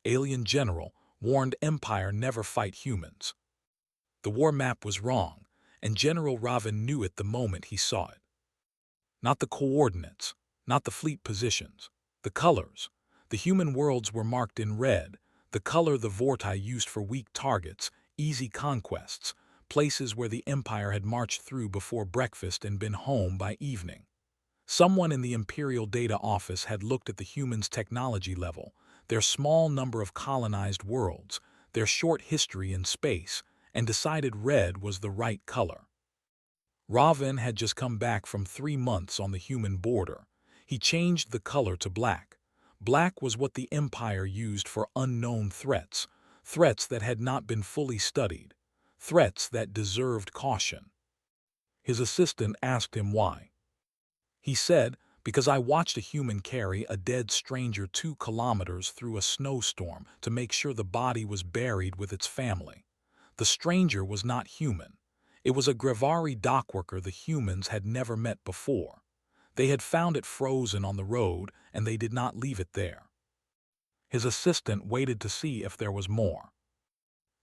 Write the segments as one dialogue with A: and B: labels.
A: alien general, warned Empire never fight humans. The war map was wrong, and General Raven knew it the moment he saw it. Not the coordinates, not the fleet positions, the colors. The human worlds were marked in red, the color the Vortai used for weak targets, easy conquests, places where the Empire had marched through before breakfast and been home by evening. Someone in the Imperial Data Office had looked at the humans' technology level, their small number of colonized worlds, their short history in space, and decided red was the right color. Raven had just come back from 3 months on the human border. He changed the color to black. Black was what the Empire used for unknown threats, threats that had not been fully studied, threats that deserved caution. His assistant asked him why. He said, "Because I watched a human carry a dead stranger 2 kilometers through a snowstorm to make sure the body was buried with its family. The stranger was not human. It was a Grevari dockworker the humans had never met before. They had found it frozen on the road, and they did not leave it there." His assistant waited to see if there was more.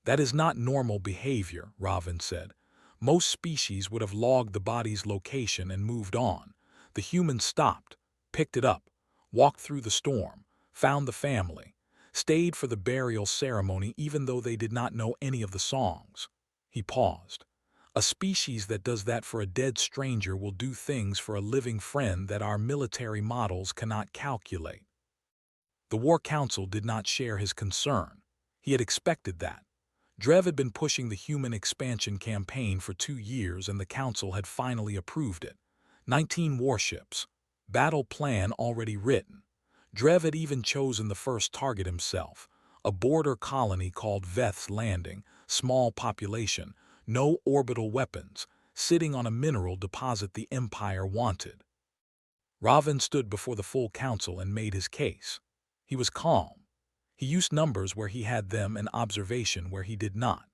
A: "That is not normal behavior," Raven said. "Most species would have logged the body's location and moved on. The humans stopped, picked it up, walked through the storm, found the family, stayed for the burial ceremony even though they did not know any of the songs." He paused. "A species that does that for a dead stranger will do things for a living friend that our military models cannot calculate." The War Council did not share his concern. He had expected that. Drev had been pushing the human expansion campaign for 2 years and the Council had finally approved it. 19 warships. Battle plan already written. Drev had even chosen the first target himself, a border colony called Veth's Landing, small population, no orbital weapons, sitting on a mineral deposit the Empire wanted. Raven stood before the full council and made his case. He was calm. He used numbers where he had them and observation where he did not.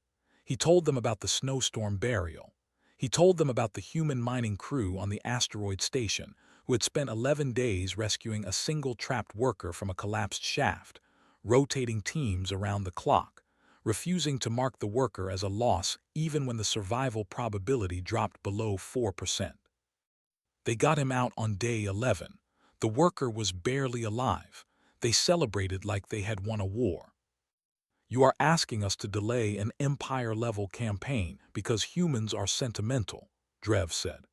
A: He told them about the snowstorm burial. He told them about the human mining crew on the asteroid station who had spent 11 days rescuing a single trapped worker from a collapsed shaft, rotating teams around the clock, refusing to mark the worker as a loss even when the survival probability dropped below 4%. They got him out on day 11. The worker was barely alive. They celebrated like they had won a war. "You are asking us to delay an Empire-level campaign because humans are sentimental," Drev said.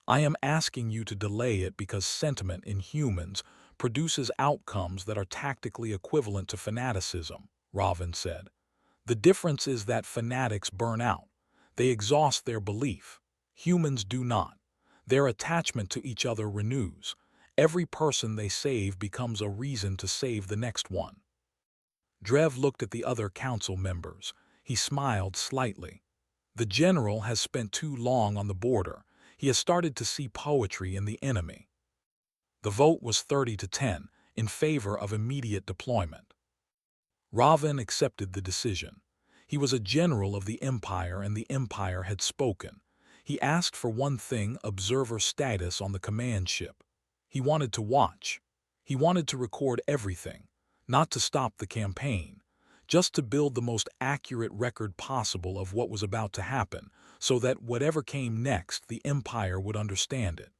A: "I am asking you to delay it because sentiment in humans produces outcomes that are tactically equivalent to fanaticism," Raven said. "The difference is that fanatics burn out. They exhaust their belief. Humans do not. Their attachment to each other renews. Every person they save becomes a reason to save the next one." Drev looked at the other council members. He smiled slightly. "The general has spent too long on the border. He has started to see poetry in the enemy." The vote was 30-10 in favor of immediate deployment. Raven accepted the decision. He was a general of the Empire and the Empire had spoken. He asked for one thing: observer status on the command ship. He wanted to watch. He wanted to record everything, not to stop the campaign, just to build the most accurate record possible of what was about to happen, so that whatever came next, the Empire would understand it.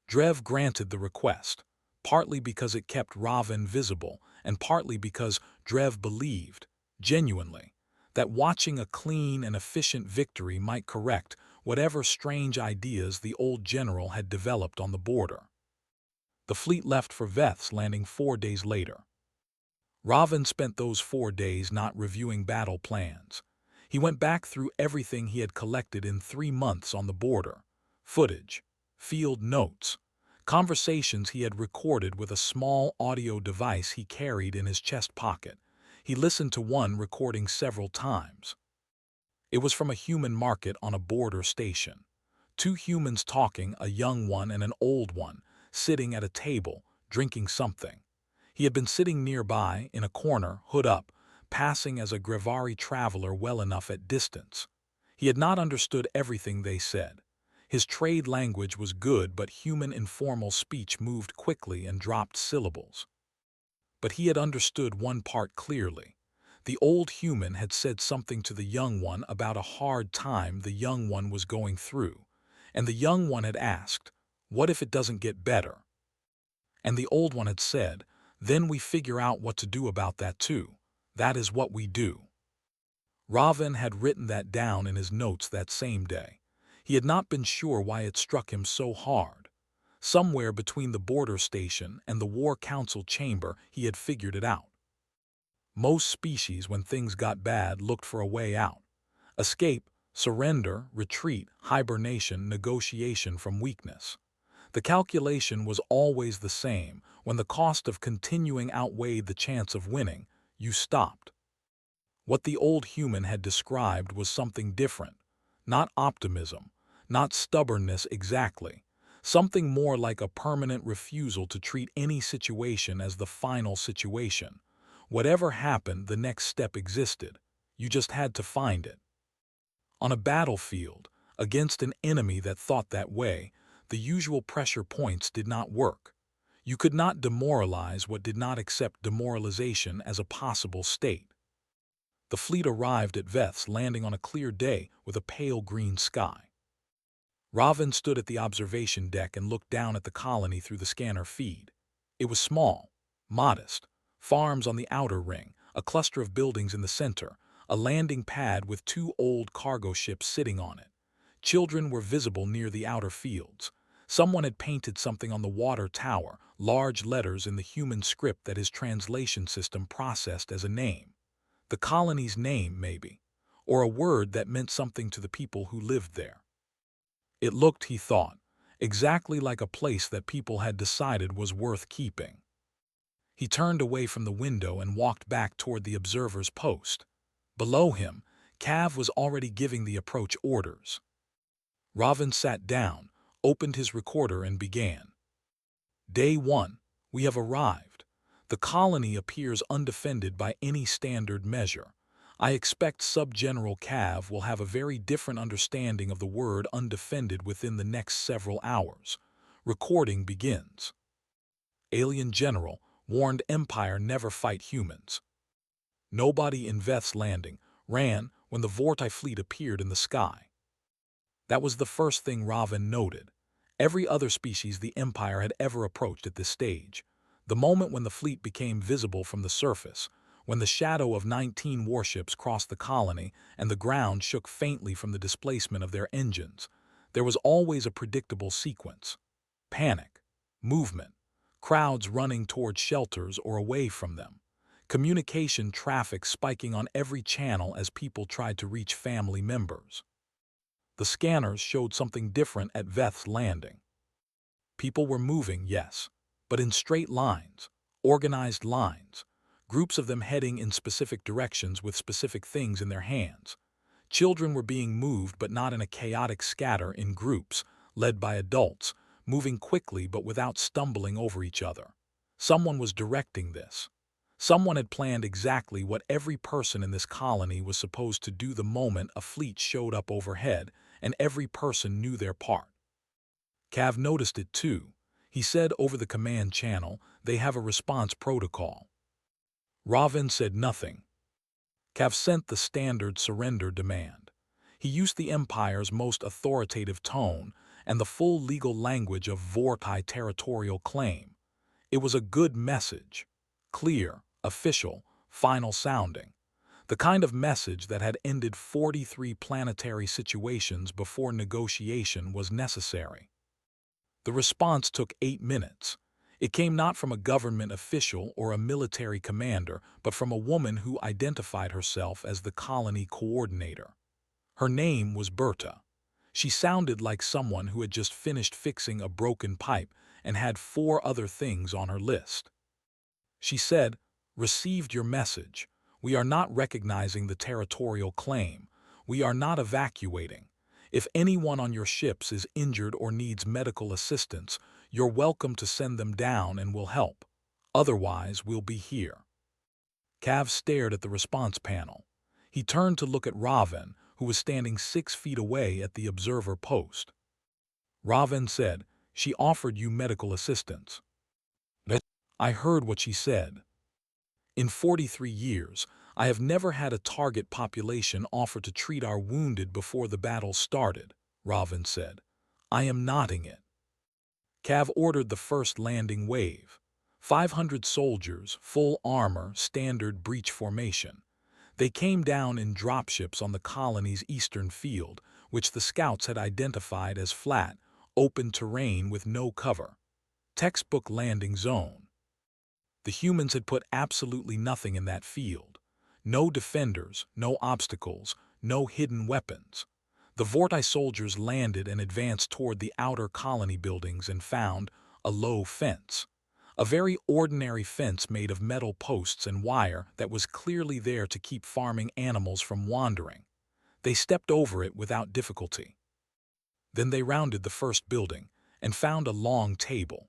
A: Drev granted the request, partly because it kept Raven visible, and partly because Drev believed, genuinely, that watching a clean and efficient victory might correct whatever strange ideas the old general had developed on the border. The fleet left for Veth's Landing 4 days later. Raven spent those 4 days not reviewing battle plans. He went back through everything he had collected in 3 months on the border: footage, field notes, conversations he had recorded with a small audio device he carried in his chest pocket. He listened to one recording several times. It was from a human market on a border station. 2 humans talking, a young one and an old one, sitting at a table, drinking something. He had been sitting nearby, in a corner, hood up, passing as a Grevari traveler well enough at distance. He had not understood everything they said. His trade language was good, but human informal speech moved quickly and dropped syllables. but he had understood one part clearly. The old human had said something to the young one about a hard time the young one was going through, and the young one had asked, "What if it doesn't get better?" And the old one had said, "Then we figure out what to do about that too. That is what we do." Raven had written that down in his notes that same day. He had not been sure why it struck him so hard. Somewhere between the border station and the War Council chamber he had figured it out. Most species, when things got bad, looked for a way out. Escape, surrender, retreat, hibernation, negotiation from weakness. The calculation was always the same. When the cost of continuing outweighed the chance of winning, you stopped. What the old human had described was something different. Not optimism, not stubbornness exactly. Something more like a permanent refusal to treat any situation as the final situation. Whatever happened, the next step existed. You just had to find it. On a battlefield, against an enemy that thought that way, the usual pressure points did not work. You could not demoralize what did not accept demoralization as a possible state. The fleet arrived at Veth's landing on a clear day with a pale green sky. Raven stood at the observation deck and looked down at the colony through the scanner feed. It was small, modest. Farms on the outer ring, a cluster of buildings in the center, a landing pad with 2 old cargo ships sitting on it. Children were visible near the outer fields. Someone had painted something on the water tower, large letters in the human script that his translation system processed as a name. The colony's name, maybe, or a word that meant something to the people who lived there. It looked, he thought, exactly like a place that people had decided was worth keeping. He turned away from the window and walked back toward the observer's post. Below him, Cav was already giving the approach orders. Raven sat down, opened his recorder and began. Day 1, we have arrived. The colony appears undefended by any standard measure. I expect Subgeneral Cav will have a very different understanding of the word undefended within the next several hours. Recording begins. Alien General warned Empire never fight humans. Nobody in Veth's landing ran when the Vorti fleet appeared in the sky. That was the first thing Raven noted. Every other species the Empire had ever approached at this stage. The moment when the fleet became visible from the surface, when the shadow of 19 warships crossed the colony and the ground shook faintly from the displacement of their engines, there was always a predictable sequence. Panic, movement, crowds running toward shelters or away from them, communication traffic spiking on every channel as people tried to reach family members. The scanners showed something different at Veth's landing. People were moving, yes, but in straight lines, organized lines, groups of them heading in specific directions with specific things in their hands. Children were being moved but not in a chaotic scatter in groups, led by adults, moving quickly but without stumbling over each other. Someone was directing this. Someone had planned exactly what every person in this colony was supposed to do the moment a fleet showed up overhead, and every person knew their part. Cav noticed it too. He said over the command channel, "They have a response protocol." Raven said nothing. Cav sent the standard surrender demand. He used the Empire's most authoritative tone and the full legal language of Vorti territorial claim. It was a good message. Clear, official, final sounding. The kind of message that had ended 43 planetary situations before negotiation was necessary. The response took 8 minutes. It came not from a government official or a military commander, but from a woman who identified herself as the colony coordinator. Her name was Berta. She sounded like someone who had just finished fixing a broken pipe and had 4 other things on her list. She said, "Received your message. We are not recognizing the territorial claim. We are not evacuating. If anyone on your ships is injured or needs medical assistance, you're welcome to send them down and we'll help. Otherwise, we'll be here." Cav stared at the response panel. He turned to look at Raven, who was standing 6 feet away at the observer post. Raven said, "She offered you medical assistance." "I heard what she said." In 43 years, I have never had a target population offer to treat our wounded before the battle started, Raven said. I am nodding it. Cav ordered the first landing wave. 500 soldiers, full armor, standard breach formation. They came down in dropships on the colony's eastern field, which the scouts had identified as flat, open terrain with no cover. Textbook landing zone. The humans had put absolutely nothing in that field. No defenders, no obstacles, no hidden weapons. The Vorti soldiers landed and advanced toward the outer colony buildings and found a low fence. A very ordinary fence made of metal posts and wire that was clearly there to keep farming animals from wandering. They stepped over it without difficulty. Then they rounded the first building and found a long table.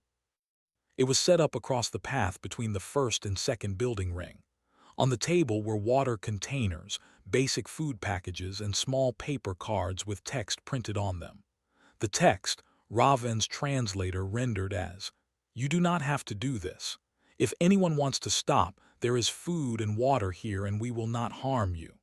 A: It was set up across the path between the first and second building ring. On the table were water containers, basic food packages, and small paper cards with text printed on them. The text, Raven's translator rendered as, "You do not have to do this. If anyone wants to stop, there is food and water here and we will not harm you."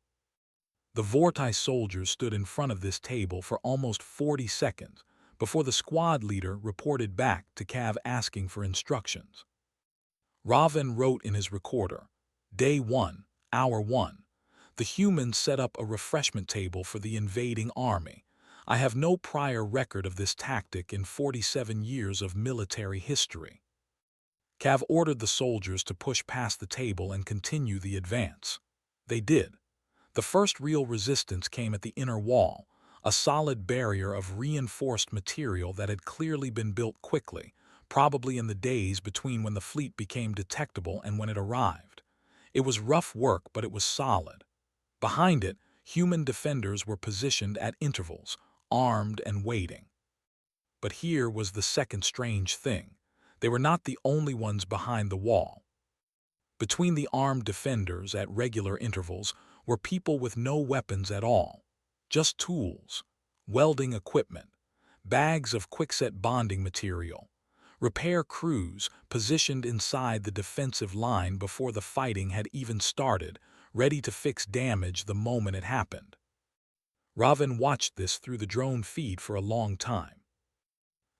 A: The Vorti soldiers stood in front of this table for almost 40 seconds before the squad leader reported back to Cav asking for instructions. Raven wrote in his recorder, Day 1, Hour 1. The humans set up a refreshment table for the invading army. I have no prior record of this tactic in 47 years of military history. Cav ordered the soldiers to push past the table and continue the advance. They did. The first real resistance came at the inner wall, a solid barrier of reinforced material that had clearly been built quickly, probably in the days between when the fleet became detectable and when it arrived. It was rough work, but it was solid. Behind it, human defenders were positioned at intervals, armed and waiting. But here was the second strange thing. They were not the only ones behind the wall. Between the armed defenders at regular intervals were people with no weapons at all, just tools, welding equipment, bags of quickset bonding material, repair crews positioned inside the defensive line before the fighting had even started, ready to fix damage the moment it happened. Raven watched this through the drone feed for a long time.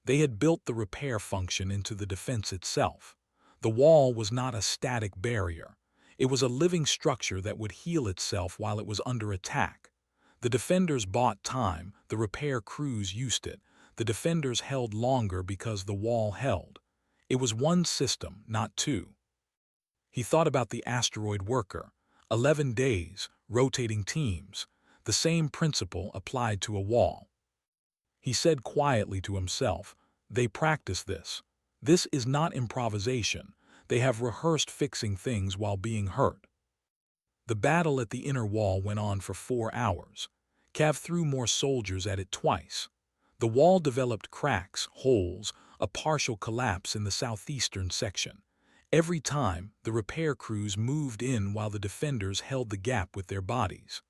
A: They had built the repair function into the defense itself. The wall was not a static barrier. It was a living structure that would heal itself while it was under attack. The defenders bought time, the repair crews used it. The defenders held longer because the wall held. It was one system, not two. He thought about the asteroid worker. 11 days, rotating teams. The same principle applied to a wall. He said quietly to himself, they practice this. This is not improvisation. They have rehearsed fixing things while being hurt. The battle at the inner wall went on for 4 hours. Cav threw more soldiers at it twice. The wall developed cracks, holes, a partial collapse in the southeastern section. Every time, the repair crews moved in while the defenders held the gap with their bodies.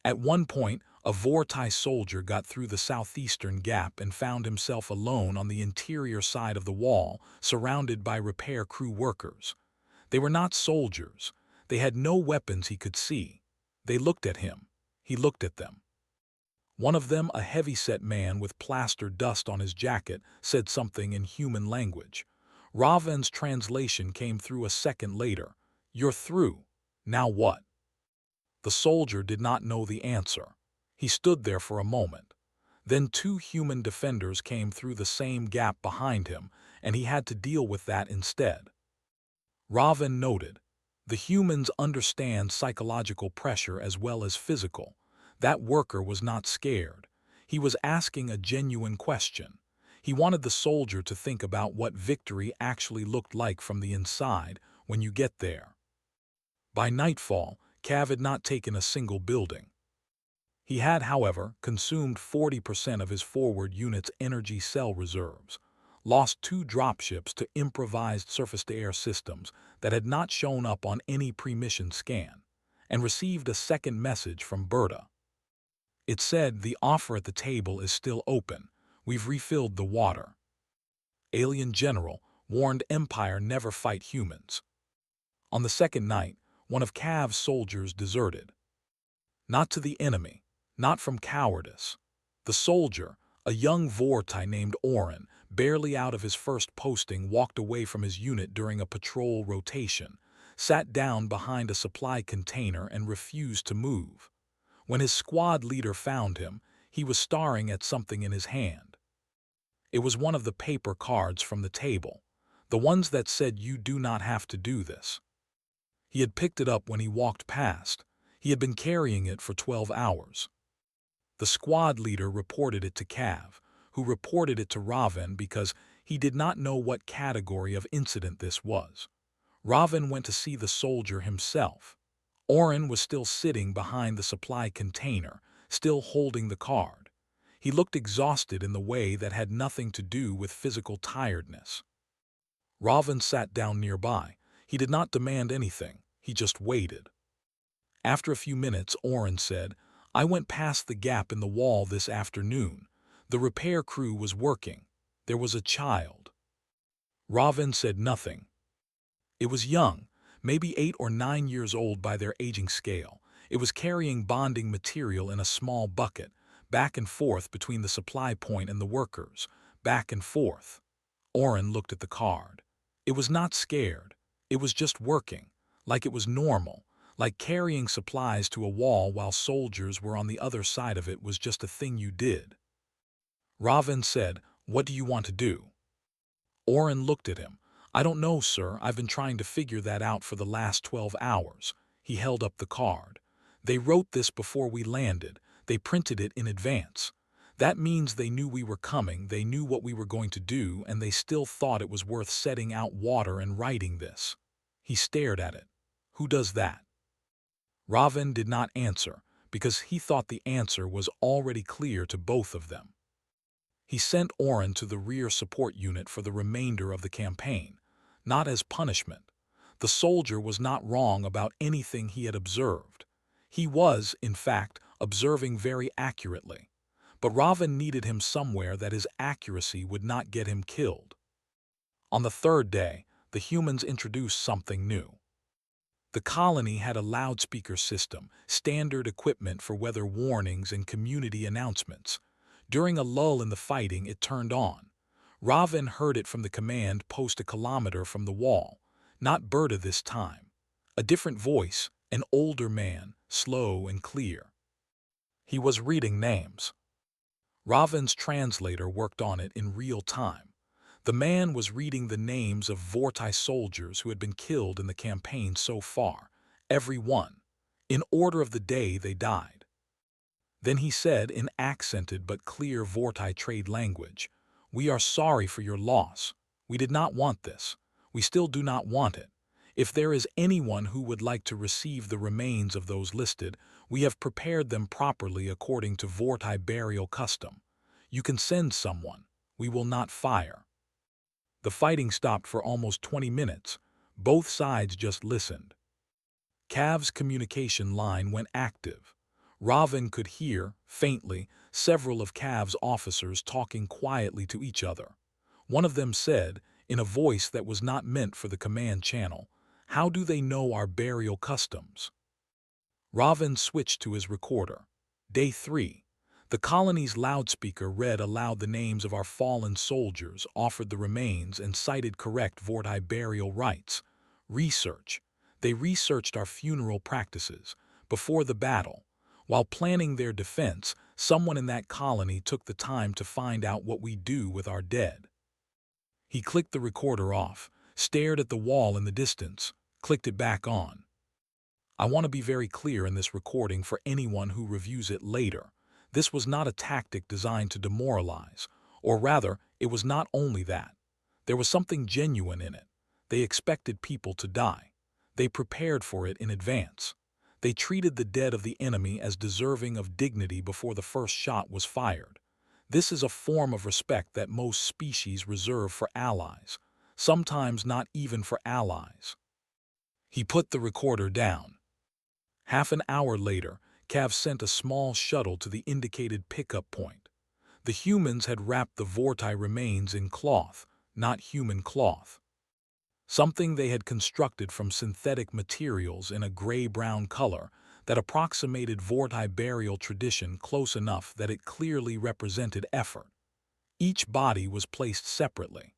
A: At one point, a Vorti soldier got through the southeastern gap and found himself alone on the interior side of the wall, surrounded by repair crew workers. They were not soldiers. They had no weapons he could see. They looked at him. He looked at them. One of them, a heavy-set man with plaster dust on his jacket, said something in human language. Raven's translation came through a second later. You're through. Now what? The soldier did not know the answer. He stood there for a moment. Then 2 human defenders came through the same gap behind him, and he had to deal with that instead. Raven noted, the humans understand psychological pressure as well as physical. That worker was not scared. He was asking a genuine question. He wanted the soldier to think about what victory actually looked like from the inside when you get there. By nightfall, Cav had not taken a single building. He had, however, consumed 40% of his forward unit's energy cell reserves, lost 2 dropships to improvised surface-to-air systems that had not shown up on any pre-mission scan, and received a second message from Berta. It said, the offer at the table is still open. We've refilled the water. Alien General warned Empire never fight humans. On the second night, one of Cav's soldiers deserted. Not to the enemy, not from cowardice. The soldier, a young Vortai named Oren, barely out of his first posting, walked away from his unit during a patrol rotation, sat down behind a supply container and refused to move. When his squad leader found him, he was staring at something in his hand. It was one of the paper cards from the table, the ones that said you do not have to do this. He had picked it up when he walked past. He had been carrying it for 12 hours. The squad leader reported it to Cav, who reported it to Raven because he did not know what category of incident this was. Raven went to see the soldier himself. Oren was still sitting behind the supply container, still holding the card. He looked exhausted in the way that had nothing to do with physical tiredness. Raven sat down nearby. He did not demand anything. He just waited. After a few minutes, Oren said, "I went past the gap in the wall this afternoon. The repair crew was working. There was a child." Raven said nothing. It was young, maybe 8 or 9 years old by their aging scale. It was carrying bonding material in a small bucket, back and forth between the supply point and the workers, back and forth. Oren looked at the card. It was not scared. It was just working, like it was normal, like carrying supplies to a wall while soldiers were on the other side of it was just a thing you did. Raven said, "What do you want to do?" Oren looked at him. "I don't know, sir. I've been trying to figure that out for the last 12 hours. He held up the card. "They wrote this before we landed. They printed it in advance. That means they knew we were coming, they knew what we were going to do, and they still thought it was worth setting out water and writing this." He stared at it. "Who does that?" Raven did not answer, because he thought the answer was already clear to both of them. He sent Oren to the rear support unit for the remainder of the campaign, not as punishment. The soldier was not wrong about anything he had observed. He was, in fact, observing very accurately. But Raven needed him somewhere that his accuracy would not get him killed. On the third day, the humans introduced something new. The colony had a loudspeaker system, standard equipment for weather warnings and community announcements. During a lull in the fighting, it turned on. Raven heard it from the command post a kilometer from the wall. Not Berta this time. A different voice, an older man, slow and clear. He was reading names. Raven's translator worked on it in real time. The man was reading the names of Vortai soldiers who had been killed in the campaign so far, every one, in order of the day they died. Then he said in accented but clear Vortai trade language, "We are sorry for your loss. We did not want this. We still do not want it. If there is anyone who would like to receive the remains of those listed, we have prepared them properly according to Vortai burial custom. You can send someone. We will not fire." The fighting stopped for almost 20 minutes. Both sides just listened. Cav's communication line went active. Raven could hear, faintly, several of Cav's officers talking quietly to each other. One of them said, in a voice that was not meant for the command channel, "How do they know our burial customs?" Raven switched to his recorder. Day 3. The colony's loudspeaker read aloud the names of our fallen soldiers, offered the remains, and cited correct Vortai burial rites. Research. They researched our funeral practices. Before the battle, while planning their defense, someone in that colony took the time to find out what we do with our dead. He clicked the recorder off, stared at the wall in the distance, clicked it back on. I want to be very clear in this recording for anyone who reviews it later. This was not a tactic designed to demoralize, or rather, it was not only that. There was something genuine in it. They expected people to die. They prepared for it in advance. They treated the dead of the enemy as deserving of dignity before the first shot was fired. This is a form of respect that most species reserve for allies, sometimes not even for allies. He put the recorder down. Half an hour later, Cav sent a small shuttle to the indicated pickup point. The humans had wrapped the Vortai remains in cloth, not human cloth. something they had constructed from synthetic materials in a gray-brown color that approximated Vorti burial tradition close enough that it clearly represented effort. Each body was placed separately.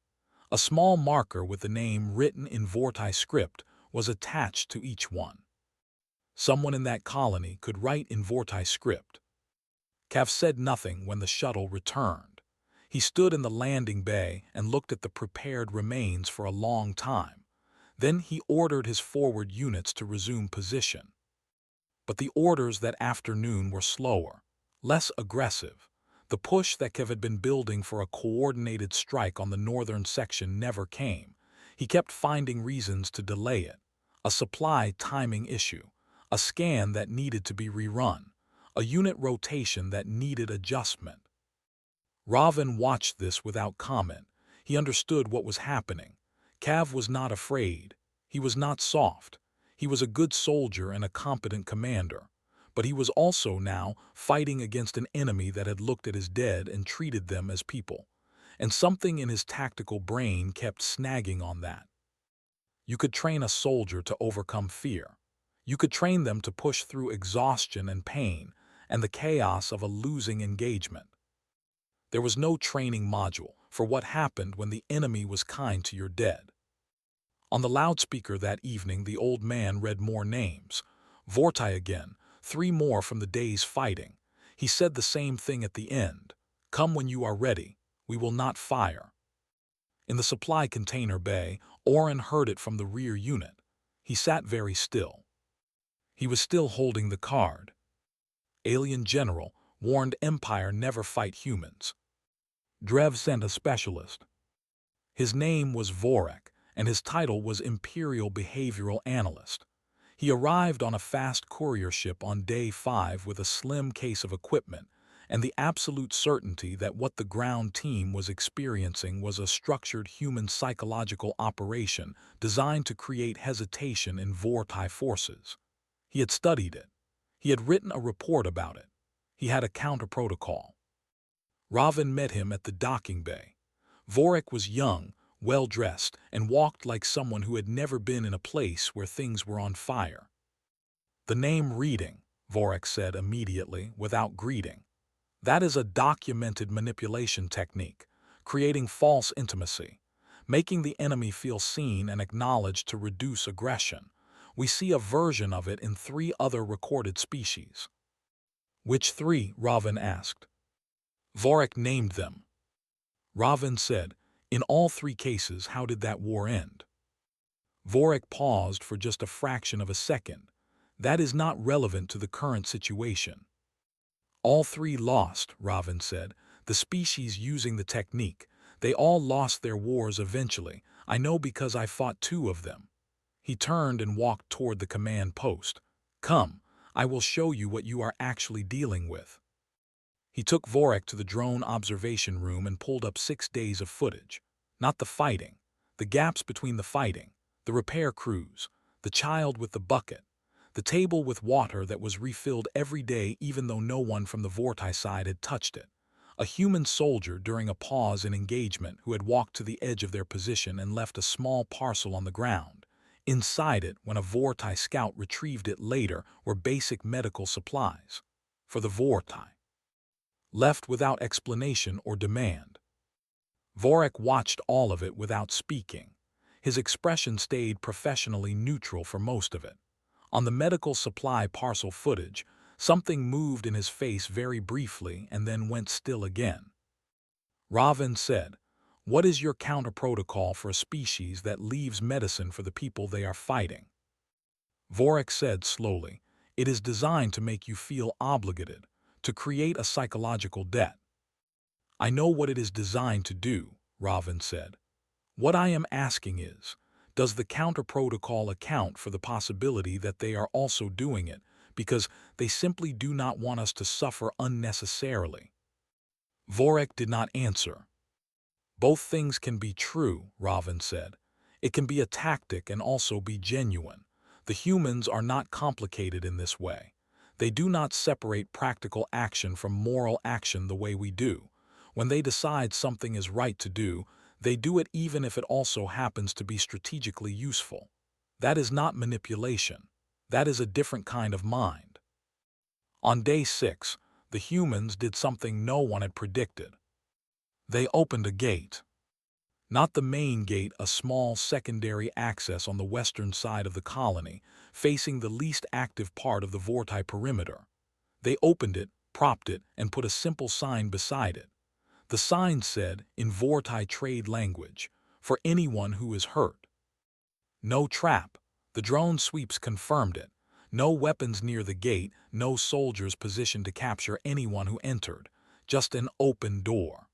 A: A small marker with the name written in Vorti script was attached to each one. Someone in that colony could write in Vorti script. Cav said nothing when the shuttle returned. He stood in the landing bay and looked at the prepared remains for a long time. Then he ordered his forward units to resume position. But the orders that afternoon were slower, less aggressive. The push that Kev had been building for a coordinated strike on the northern section never came. He kept finding reasons to delay it. A supply timing issue, a scan that needed to be rerun, a unit rotation that needed adjustment. Raven watched this without comment. He understood what was happening. Cav was not afraid. He was not soft. He was a good soldier and a competent commander. But he was also now fighting against an enemy that had looked at his dead and treated them as people. And something in his tactical brain kept snagging on that. You could train a soldier to overcome fear. You could train them to push through exhaustion and pain and the chaos of a losing engagement. There was no training module for what happened when the enemy was kind to your dead. On the loudspeaker that evening, the old man read more names. Vorti again, 3 more from the day's fighting. He said the same thing at the end. Come when you are ready. We will not fire. In the supply container bay, Oren heard it from the rear unit. He sat very still. He was still holding the card. Alien General warned Empire never fight humans. Drev sent a specialist. His name was Vorek, and his title was Imperial Behavioral Analyst. He arrived on a fast courier ship on day 5 with a slim case of equipment and the absolute certainty that what the ground team was experiencing was a structured human psychological operation designed to create hesitation in Vorti forces. He had studied it. He had written a report about it. He had a counter-protocol. Raven met him at the docking bay. Vorek was young, well-dressed, and walked like someone who had never been in a place where things were on fire. The name reading, Vorek said immediately, without greeting. That is a documented manipulation technique, creating false intimacy, making the enemy feel seen and acknowledged to reduce aggression. We see a version of it in 3 other recorded species. Which 3? Raven asked. Vorek named them. Raven said, in all 3 cases, how did that war end? Vorek paused for just a fraction of a second. That is not relevant to the current situation. All 3 lost, Raven said, the species using the technique. They all lost their wars eventually. I know because I fought 2 of them. He turned and walked toward the command post. Come, I will show you what you are actually dealing with. He took Vorek to the drone observation room and pulled up 6 days of footage. Not the fighting, the gaps between the fighting, the repair crews, the child with the bucket, the table with water that was refilled every day even though no one from the Vorti side had touched it. A human soldier during a pause in engagement who had walked to the edge of their position and left a small parcel on the ground. Inside it, when a Vorti scout retrieved it later, were basic medical supplies. For the Vorti. Left without explanation or demand. Vorek watched all of it without speaking. His expression stayed professionally neutral for most of it. On the medical supply parcel footage, something moved in his face very briefly and then went still again. Raven said, "What is your counter-protocol for a species that leaves medicine for the people they are fighting?" Vorek said slowly, "It is designed to make you feel obligated, to create a psychological debt." "I know what it is designed to do," Raven said. "What I am asking is, does the counter-protocol account for the possibility that they are also doing it because they simply do not want us to suffer unnecessarily?" Vorek did not answer. "Both things can be true," Raven said. "It can be a tactic and also be genuine. The humans are not complicated in this way. They do not separate practical action from moral action the way we do. When they decide something is right to do, They do it even if it also happens to be strategically useful. That is not manipulation. That is a different kind of mind. On day 6, the humans did something no one had predicted. They opened a gate. Not the main gate, a small secondary access on the western side of the colony, facing the least active part of the Vorti perimeter. They opened it, propped it, and put a simple sign beside it. The sign said, in Vorti trade language, "For anyone who is hurt." No trap. The drone sweeps confirmed it. No weapons near the gate, no soldiers positioned to capture anyone who entered. Just an open door.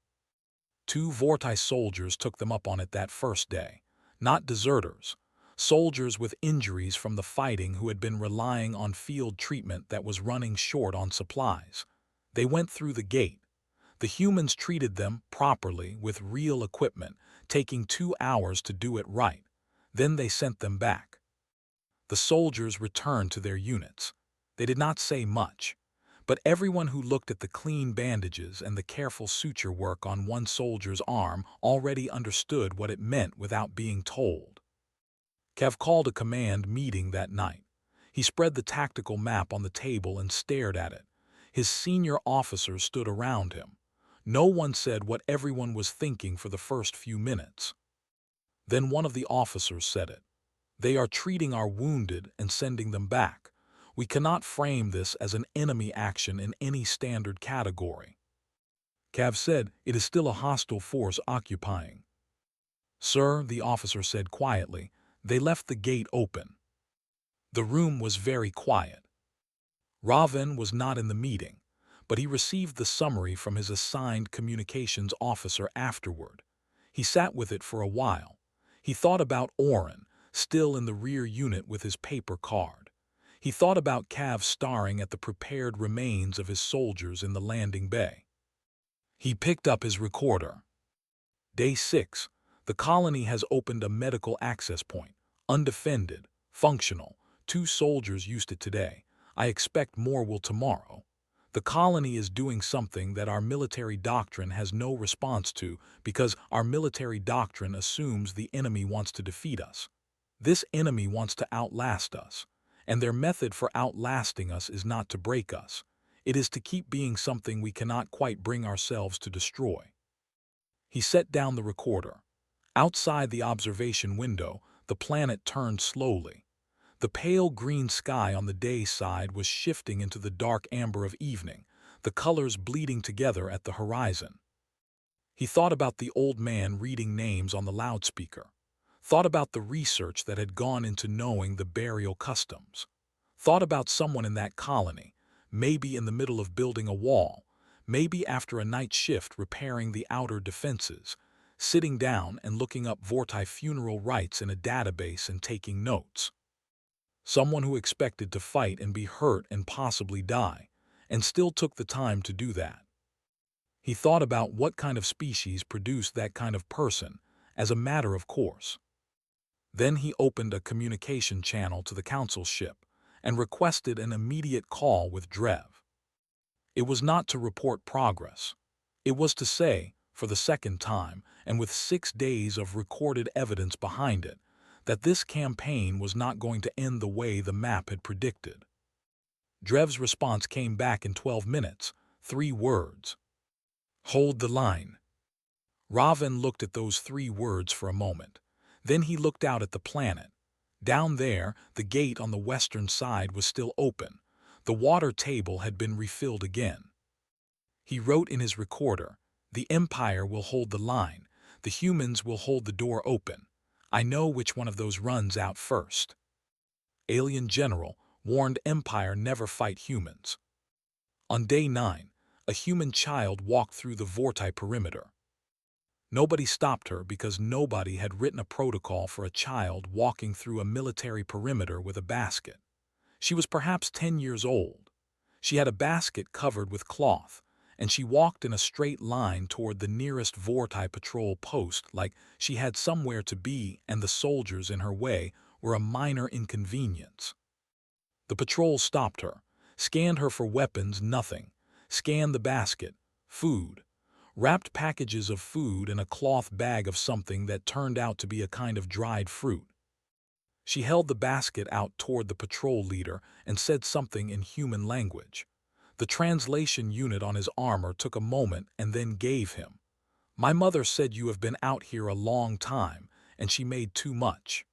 A: 2 Vorti soldiers took them up on it that first day. Not deserters. Soldiers with injuries from the fighting who had been relying on field treatment that was running short on supplies. They went through the gate. The humans treated them properly with real equipment, taking 2 hours to do it right. Then they sent them back. The soldiers returned to their units. They did not say much, but everyone who looked at the clean bandages and the careful suture work on one soldier's arm already understood what it meant without being told. Kev called a command meeting that night. He spread the tactical map on the table and stared at it. His senior officers stood around him. No one said what everyone was thinking for the first few minutes. Then one of the officers said it. "They are treating our wounded and sending them back. We cannot frame this as an enemy action in any standard category." Cav said, "It is still a hostile force occupying." "Sir," the officer said quietly, "they left the gate open." The room was very quiet. Raven was not in the meeting, but he received the summary from his assigned communications officer afterward. He sat with it for a while. He thought about Oren, still in the rear unit with his paper card. He thought about Cav staring at the prepared remains of his soldiers in the landing bay. He picked up his recorder. Day 6. The colony has opened a medical access point. Undefended. Functional. 2 soldiers used it today. I expect more will tomorrow. The colony is doing something that our military doctrine has no response to because our military doctrine assumes the enemy wants to defeat us. This enemy wants to outlast us, and their method for outlasting us is not to break us. It is to keep being something we cannot quite bring ourselves to destroy. He set down the recorder. Outside the observation window, the planet turned slowly. The pale green sky on the day side was shifting into the dark amber of evening, the colors bleeding together at the horizon. He thought about the old man reading names on the loudspeaker, thought about the research that had gone into knowing the burial customs, thought about someone in that colony, maybe in the middle of building a wall, maybe after a night shift repairing the outer defenses, sitting down and looking up Vorti funeral rites in a database and taking notes. Someone who expected to fight and be hurt and possibly die, and still took the time to do that. He thought about what kind of species produced that kind of person, as a matter of course. Then he opened a communication channel to the council ship and requested an immediate call with Drev. It was not to report progress. It was to say, for the second time, and with 6 days of recorded evidence behind it, that this campaign was not going to end the way the map had predicted. Drev's response came back in 12 minutes, 3 words. "Hold the line." Raven looked at those 3 words for a moment. Then he looked out at the planet. Down there, the gate on the western side was still open. The water table had been refilled again. He wrote in his recorder, "The Empire will hold the line. The humans will hold the door open. I know which one of those runs out first." Alien General warned Empire never fight humans. On day 9, a human child walked through the Vorti perimeter. Nobody stopped her because nobody had written a protocol for a child walking through a military perimeter with a basket. She was perhaps 10 years old. She had a basket covered with cloth, and she walked in a straight line toward the nearest Vorti patrol post like she had somewhere to be, and the soldiers in her way were a minor inconvenience. The patrol stopped her, scanned her for weapons, nothing, scanned the basket, food. wrapped packages of food and a cloth bag of something that turned out to be a kind of dried fruit. She held the basket out toward the patrol leader and said something in human language. The translation unit on his armor took a moment and then gave him, "My mother said you have been out here a long time, and she made too much."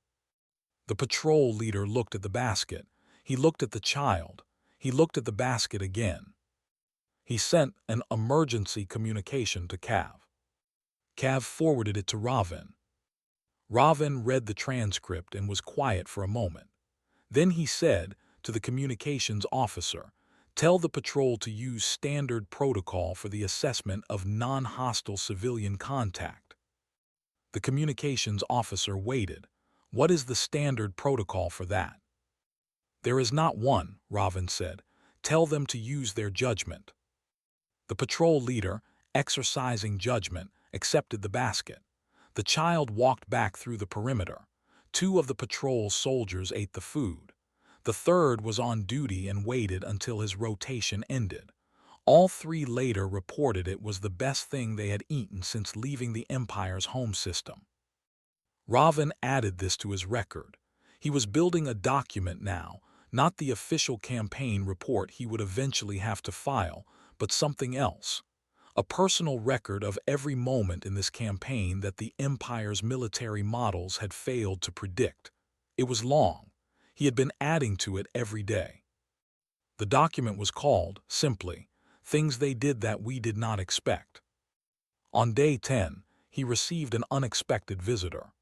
A: The patrol leader looked at the basket. He looked at the child. He looked at the basket again. He sent an emergency communication to Cav. Cav forwarded it to Ravin. Ravin read the transcript and was quiet for a moment. Then he said to the communications officer, "Tell the patrol to use standard protocol for the assessment of non-hostile civilian contact." The communications officer waited. "What is the standard protocol for that?" "There is not one," Ravin said. "Tell them to use their judgment." The patrol leader, exercising judgment, accepted the basket. The child walked back through the perimeter. 2 of the patrol soldiers ate the food. The third was on duty and waited until his rotation ended. All 3 later reported it was the best thing they had eaten since leaving the Empire's home system. Ravin added this to his record. He was building a document now, not the official campaign report he would eventually have to file, but something else. A personal record of every moment in this campaign that the Empire's military models had failed to predict. It was long. He had been adding to it every day. The document was called, simply, "Things They Did That We Did Not Expect." On day 10, he received an unexpected visitor.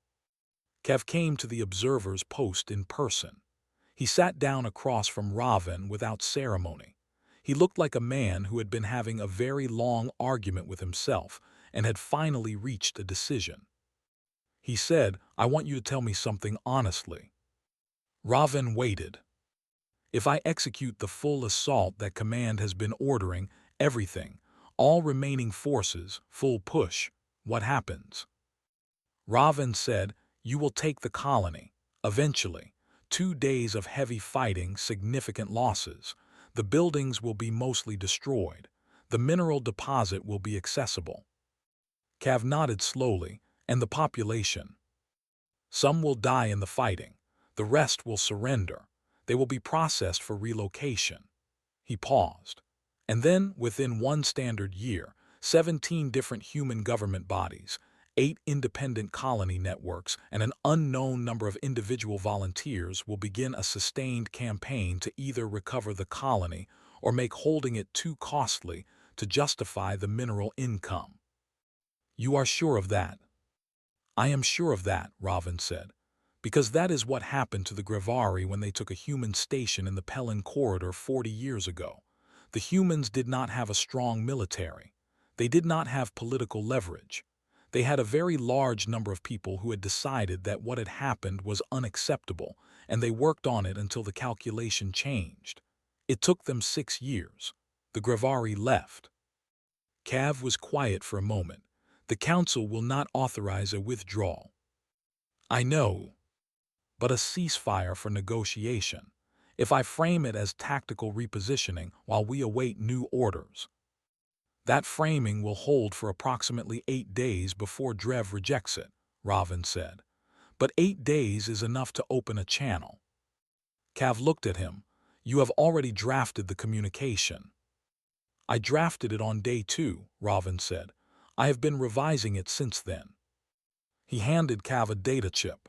A: Kev came to the observer's post in person. He sat down across from Ravin without ceremony. He looked like a man who had been having a very long argument with himself and had finally reached a decision. He said, "I want you to tell me something honestly." Ravin waited. "If I execute the full assault that Command has been ordering, everything, all remaining forces, full push, what happens?" Ravin said, "You will take the colony, eventually. 2 days of heavy fighting, significant losses. The buildings will be mostly destroyed. The mineral deposit will be accessible." Cav nodded slowly, "And the population?" "Some will die in the fighting. The rest will surrender. They will be processed for relocation." He paused. "And then, within 1 standard year, 17 different human government bodies, 8 independent colony networks, and an unknown number of individual volunteers will begin a sustained campaign to either recover the colony or make holding it too costly to justify the mineral income." "You are sure of that?" "I am sure of that," Ravin said, "because that is what happened to the Grevari when they took a human station in the Pellin Corridor 40 years ago. The humans did not have a strong military. They did not have political leverage. They had a very large number of people who had decided that what had happened was unacceptable, and they worked on it until the calculation changed. It took them 6 years. The Grevari left." Cav was quiet for a moment. "The Council will not authorize a withdrawal." "I know. But a ceasefire for negotiation. If I frame it as tactical repositioning while we await new orders. That framing will hold for approximately 8 days before Drev rejects it," Ravin said. "But 8 days is enough to open a channel." Cav looked at him. "You have already drafted the communication." "I drafted it on day 2, Ravin said. "I have been revising it since then." He handed Cav a data chip.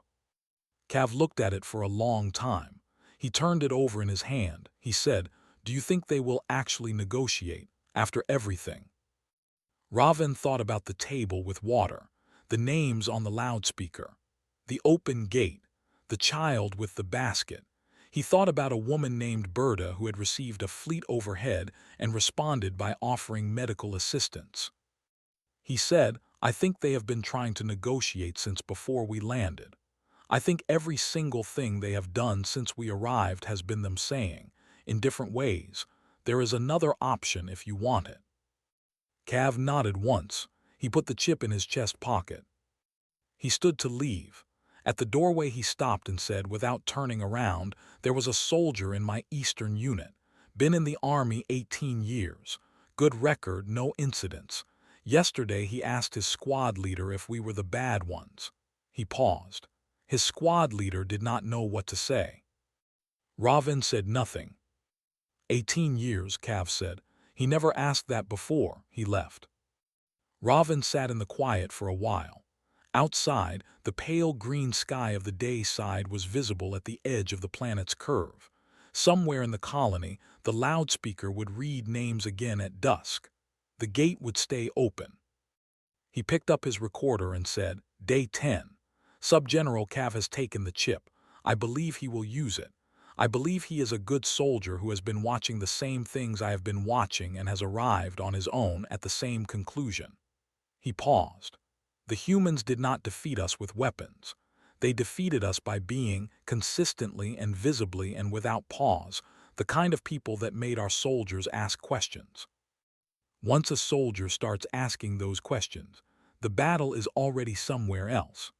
A: Cav looked at it for a long time. He turned it over in his hand. He said, "Do you think they will actually negotiate, after everything?" Ravin thought about the table with water, the names on the loudspeaker, the open gate, the child with the basket. He thought about a woman named Berta who had received a fleet overhead and responded by offering medical assistance. He said, "I think they have been trying to negotiate since before we landed. I think every single thing they have done since we arrived has been them saying, in different ways, there is another option if you want it." Cav nodded once. He put the chip in his chest pocket. He stood to leave. At the doorway he stopped and said, without turning around, "There was a soldier in my Eastern unit. Been in the Army 18 years. Good record, no incidents. Yesterday he asked his squad leader if we were the bad ones. He paused. His squad leader did not know what to say. Raven said nothing. 18 years, Cav said. He never asked that before. He left. Raven sat in the quiet for a while. Outside, the pale green sky of the day side was visible at the edge of the planet's curve. Somewhere in the colony, the loudspeaker would read names again at dusk. The gate would stay open. He picked up his recorder and said, Day 10. Sub-General Cav has taken the chip. I believe he will use it. I believe he is a good soldier who has been watching the same things I have been watching and has arrived on his own at the same conclusion. He paused. The humans did not defeat us with weapons. They defeated us by being, consistently and visibly and without pause, the kind of people that made our soldiers ask questions. Once a soldier starts asking those questions, the battle is already somewhere else.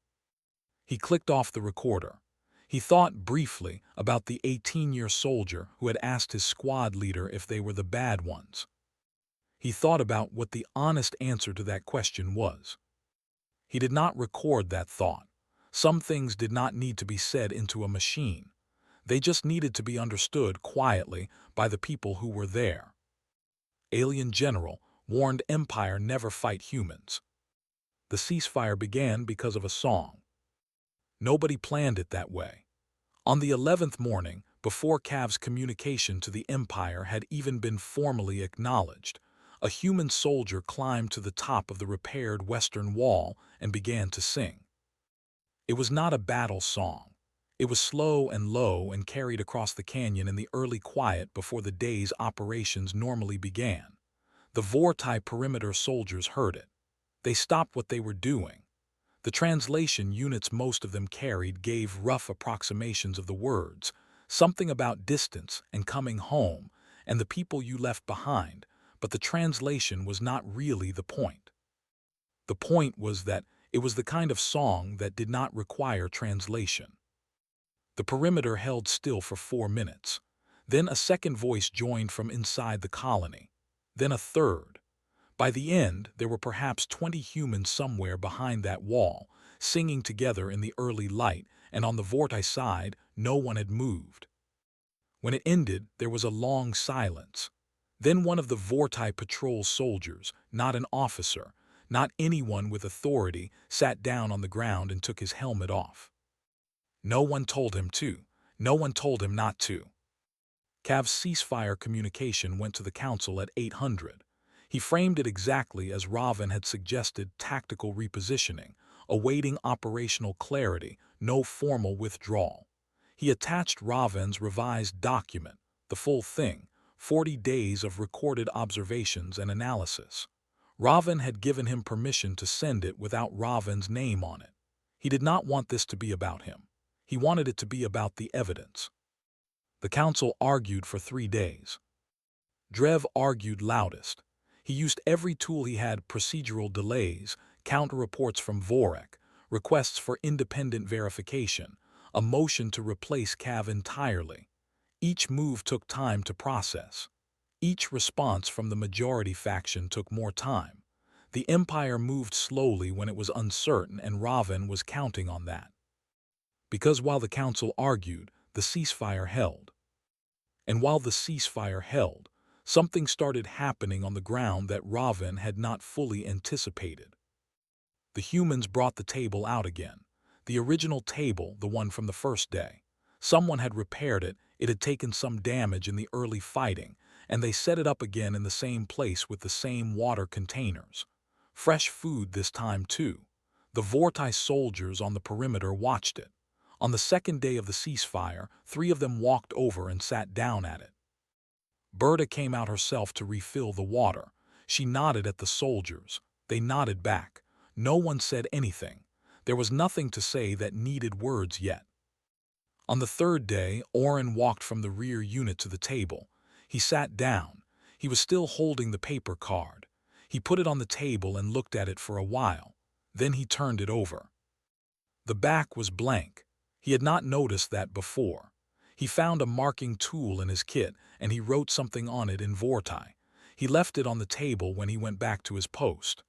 A: He clicked off the recorder. He thought briefly about the 18-year soldier who had asked his squad leader if they were the bad ones. He thought about what the honest answer to that question was. He did not record that thought. Some things did not need to be said into a machine. They just needed to be understood quietly by the people who were there. Alien General warned Empire never fight humans. The ceasefire began because of a song. Nobody planned it that way. On the 11th morning, before Cav's communication to the Empire had even been formally acknowledged, a human soldier climbed to the top of the repaired western wall and began to sing. It was not a battle song. It was slow and low and carried across the canyon in the early quiet before the day's operations normally began. The Vortai perimeter soldiers heard it. They stopped what they were doing. The translation units most of them carried gave rough approximations of the words, something about distance and coming home and the people you left behind, but the translation was not really the point. The point was that it was the kind of song that did not require translation. The perimeter held still for 4 minutes. Then a second voice joined from inside the colony. Then a third. By the end, there were perhaps 20 humans somewhere behind that wall, singing together in the early light, and on the Vortai side, no one had moved. When it ended, there was a long silence. Then one of the Vortai patrol soldiers, not an officer, not anyone with authority, sat down on the ground and took his helmet off. No one told him to. No one told him not to. Cav's ceasefire communication went to the council at 800. He framed it exactly as Raven had suggested: tactical repositioning, awaiting operational clarity, no formal withdrawal. He attached Raven's revised document, the full thing, 40 days of recorded observations and analysis. Raven had given him permission to send it without Raven's name on it. He did not want this to be about him. He wanted it to be about the evidence. The council argued for 3 days. Drev argued loudest. He used every tool he had: procedural delays, counter-reports from Vorek, requests for independent verification, a motion to replace Cav entirely. Each move took time to process. Each response from the majority faction took more time. The Empire moved slowly when it was uncertain, and Raven was counting on that. Because while the council argued, the ceasefire held. And while the ceasefire held, something started happening on the ground that Raven had not fully anticipated. The humans brought the table out again. The original table, the one from the first day. Someone had repaired it. It had taken some damage in the early fighting, and they set it up again in the same place with the same water containers. Fresh food this time too. The Vortai soldiers on the perimeter watched it. On the second day of the ceasefire, 3 of them walked over and sat down at it. Berta came out herself to refill the water. She nodded at the soldiers. They nodded back. No one said anything. There was nothing to say that needed words yet. On the third day, Oren walked from the rear unit to the table. He sat down. He was still holding the paper card. He put it on the table and looked at it for a while. Then he turned it over. The back was blank. He had not noticed that before. He found a marking tool in his kit, and he wrote something on it in Vortai. He left it on the table when he went back to his post.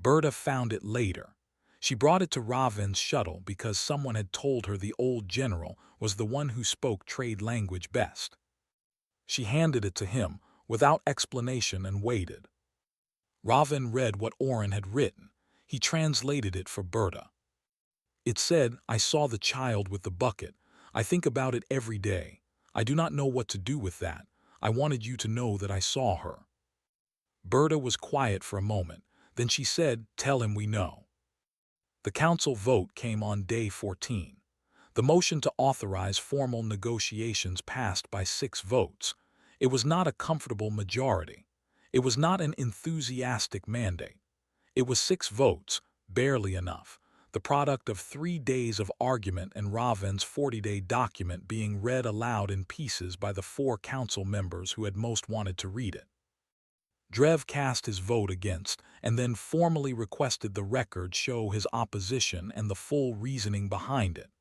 A: Berta found it later. She brought it to Raven's shuttle because someone had told her the old general was the one who spoke trade language best. She handed it to him without explanation and waited. Raven read what Oren had written. He translated it for Berta. It said, "I saw the child with the bucket. I think about it every day. I do not know what to do with that. I wanted you to know that I saw her." Berta was quiet for a moment. Then she said, "Tell him we know." The council vote came on day 14. The motion to authorize formal negotiations passed by 6 votes. It was not a comfortable majority. It was not an enthusiastic mandate. It was 6 votes, barely enough, the product of 3 days of argument and Raven's 40-day document being read aloud in pieces by the 4 council members who had most wanted to read it. Drev cast his vote against and then formally requested the record show his opposition and the full reasoning behind it.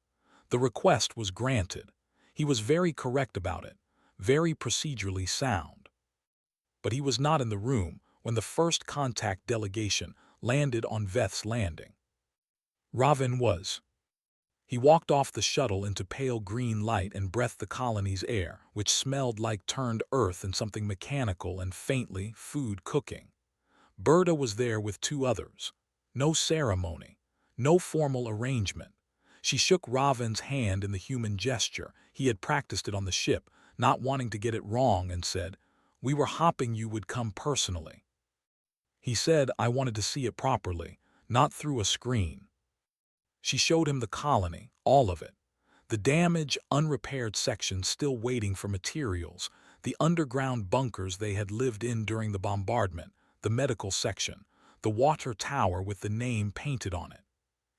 A: The request was granted. He was very correct about it, very procedurally sound. But he was not in the room when the first contact delegation landed on Veth's landing. Raven was. He walked off the shuttle into pale green light and breathed the colony's air, which smelled like turned earth and something mechanical and faintly food cooking. Berta was there with 2 others. No ceremony, no formal arrangement. She shook Raven's hand in the human gesture. He had practiced it on the ship, not wanting to get it wrong, and said, "We were hoping you would come personally." He said, "I wanted to see it properly, not through a screen." She showed him the colony, all of it. The damaged, unrepaired sections still waiting for materials, the underground bunkers they had lived in during the bombardment, the medical section, the water tower with the name painted on it.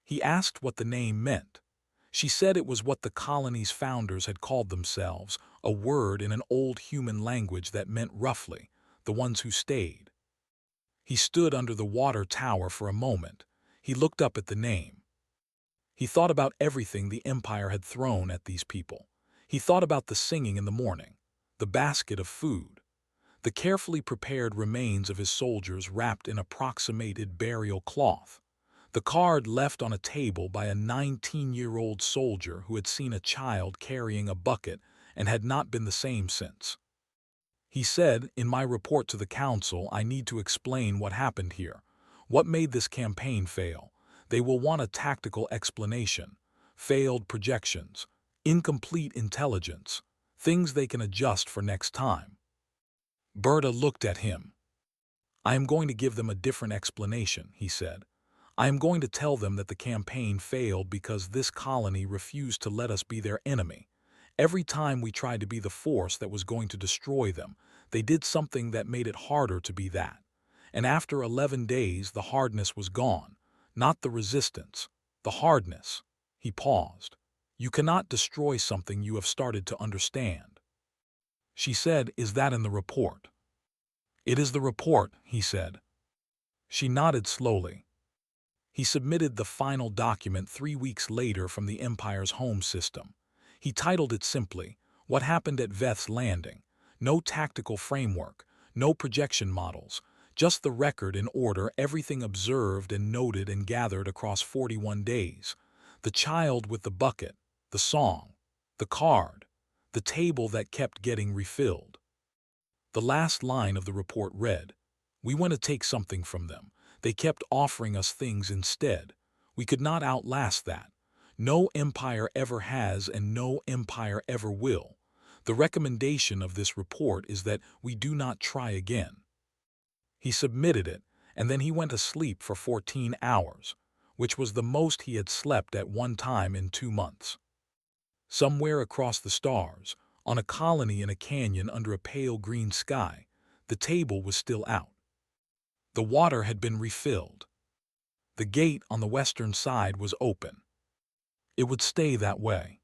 A: He asked what the name meant. She said it was what the colony's founders had called themselves, a word in an old human language that meant roughly, the ones who stayed. He stood under the water tower for a moment. He looked up at the name. He thought about everything the Empire had thrown at these people. He thought about the singing in the morning, the basket of food, the carefully prepared remains of his soldiers wrapped in approximated burial cloth, the card left on a table by a 19-year-old soldier who had seen a child carrying a bucket and had not been the same since. He said, "In my report to the council, I need to explain what happened here, what made this campaign fail. They will want a tactical explanation, failed projections, incomplete intelligence, things they can adjust for next time." Berta looked at him. "I am going to give them a different explanation," he said. "I am going to tell them that the campaign failed because this colony refused to let us be their enemy. Every time we tried to be the force that was going to destroy them, they did something that made it harder to be that. And after 11 days, the hardness was gone. Not the resistance, the hardness." He paused. "You cannot destroy something you have started to understand." She said, "Is that in the report?" "It is the report," he said. She nodded slowly. He submitted the final document 3 weeks later from the Empire's home system. He titled it simply, "What Happened at Veth's Landing." No tactical framework, no projection models, just the record in order, everything observed and noted and gathered across 41 days. The child with the bucket, the song, the card, the table that kept getting refilled. The last line of the report read, "We want to take something from them. They kept offering us things instead. We could not outlast that. No empire ever has and no empire ever will. The recommendation of this report is that we do not try again." He submitted it, and then he went asleep for 14 hours, which was the most he had slept at one time in 2 months. Somewhere across the stars, on a colony in a canyon under a pale green sky, the table was still out. The water had been refilled. The gate on the western side was open. It would stay that way.